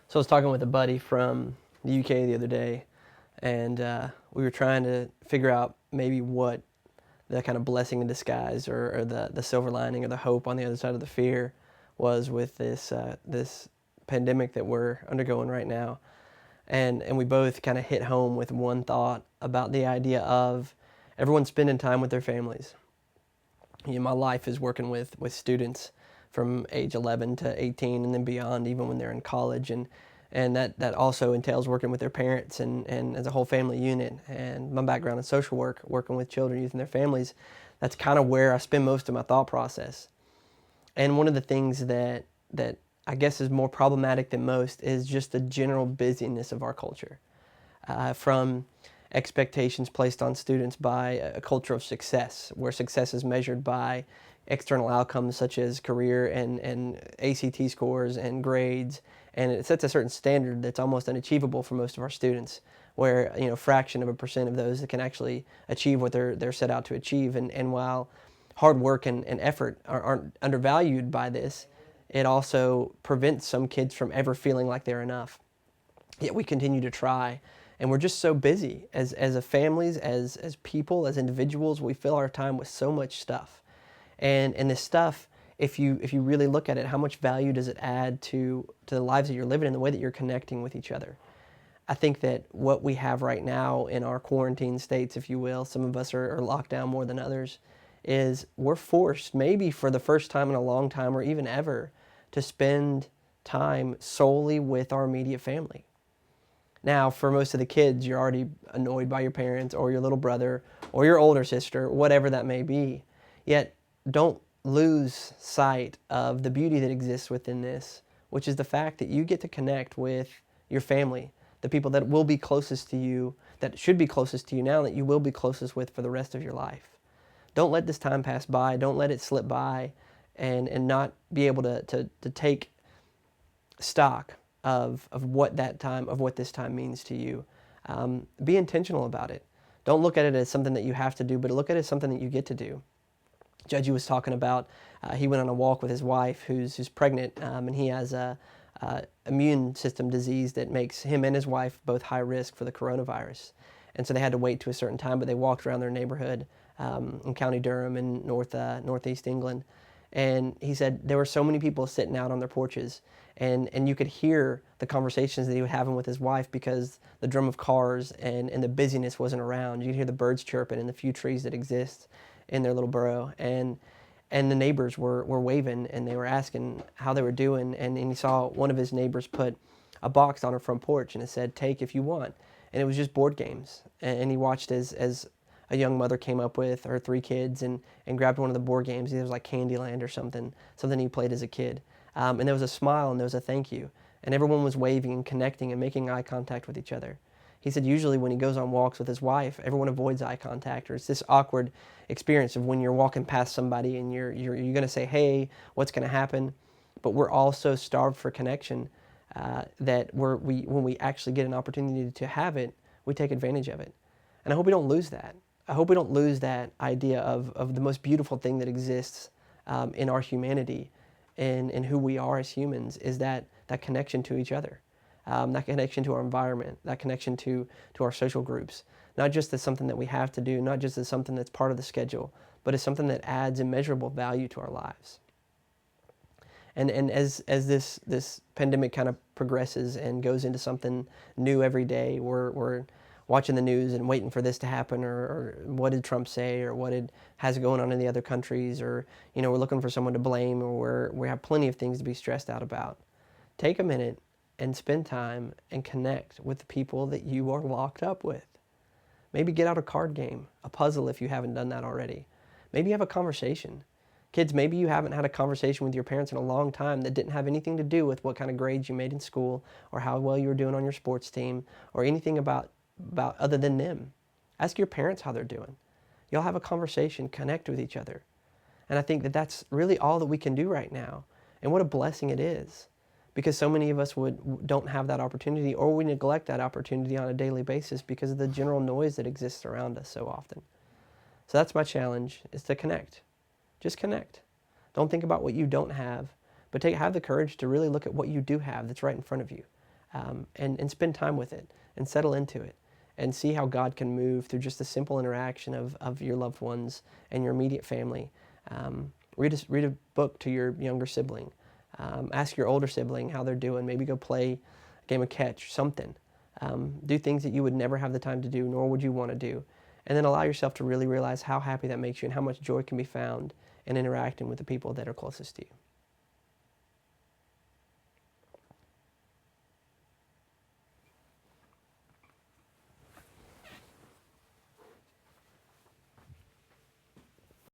So I was talking with a buddy from the UK the other day, and we were trying to figure out maybe what the kind of blessing in disguise, or the silver lining, or the hope on the other side of the fear was with this pandemic that we're undergoing right now. And we both kind of hit home with one thought about the idea of everyone spending time with their families. My life is working with students from age 11 to 18 and then beyond, even when they're in college. And that also entails working with their parents and as a whole family unit. And my background in social work, working with children, youth, and their families, that's kind of where I spend most of my thought process. And one of the things that I guess is more problematic than most is just the general busyness of our culture. From expectations placed on students by a culture of success, where success is measured by external outcomes such as career and ACT scores and grades, and it sets a certain standard that's almost unachievable for most of our students, where a fraction of a percent of those that can actually achieve what they're set out to achieve. And while hard work and effort aren't undervalued by this, it also prevents some kids from ever feeling like they're enough. Yet we continue to try, and we're just so busy as a families, as people, as individuals. We fill our time with so much stuff, and this stuff, if you really look at it, how much value does it add to the lives that you're living and the way that you're connecting with each other? I think that what we have right now in our quarantine states, if you will, some of us are locked down more than others, is we're forced, maybe for the first time in a long time or even ever, to spend time solely with our immediate family. Now, for most of the kids, you're already annoyed by your parents or your little brother or your older sister, whatever that may be. Yet, don't lose sight of the beauty that exists within this, which is the fact that you get to connect with your family, the people that will be closest to you, that should be closest to you now, that you will be closest with for the rest of your life. Don't let this time pass by. Don't let it slip by and not be able to take stock of what this time means to you. Be intentional about it. Don't look at it as something that you have to do, but look at it as something that you get to do. Judgy was talking about, he went on a walk with his wife who's pregnant, and he has a immune system disease that makes him and his wife both high risk for the coronavirus. And so they had to wait to a certain time, but they walked around their neighborhood in County Durham in northeast England. And he said there were so many people sitting out on their porches, and you could hear the conversations that he was having with his wife because the drum of cars and the busyness wasn't around. You could hear the birds chirping and the few trees that exist in their little borough. And the neighbors were waving, and they were asking how they were doing. And he saw one of his neighbors put a box on her front porch, and it said, "Take if you want." And it was just board games. And he watched as a young mother came up with her 3 kids and grabbed one of the board games. It was like Candyland or something he played as a kid. And there was a smile and there was a thank you. And everyone was waving and connecting and making eye contact with each other. He said usually when he goes on walks with his wife, everyone avoids eye contact, or it's this awkward experience of when you're walking past somebody and you're going to say, "Hey, what's going to happen?" But we're all so starved for connection that when we actually get an opportunity to have it, we take advantage of it. And I hope we don't lose that. I hope we don't lose that idea of the most beautiful thing that exists in our humanity and who we are as humans, is that connection to each other, that connection to our environment, that connection to our social groups, not just as something that we have to do, not just as something that's part of the schedule, but as something that adds immeasurable value to our lives. And as this pandemic kind of progresses and goes into something new every day, we're watching the news and waiting for this to happen, or what did Trump say, or has going on in the other countries, or we're looking for someone to blame, or we have plenty of things to be stressed out about. Take a minute and spend time and connect with the people that you are locked up with. Maybe get out a card game, a puzzle if you haven't done that already. Maybe have a conversation. Kids, maybe you haven't had a conversation with your parents in a long time that didn't have anything to do with what kind of grades you made in school, or how well you were doing on your sports team, or anything about other than them. Ask your parents how they're doing. You'll have a conversation, connect with each other. And I think that that's really all that we can do right now. And what a blessing it is, because so many of us don't have that opportunity, or we neglect that opportunity on a daily basis because of the general noise that exists around us so often. So that's my challenge, is to connect. Just connect. Don't think about what you don't have, but have the courage to really look at what you do have that's right in front of you. and spend time with it and settle into it and see how God can move through just the simple interaction of your loved ones and your immediate family. Read a book to your younger sibling. Ask your older sibling how they're doing. Maybe go play a game of catch, something. Do things that you would never have the time to do, nor would you want to do. And then allow yourself to really realize how happy that makes you and how much joy can be found in interacting with the people that are closest to you.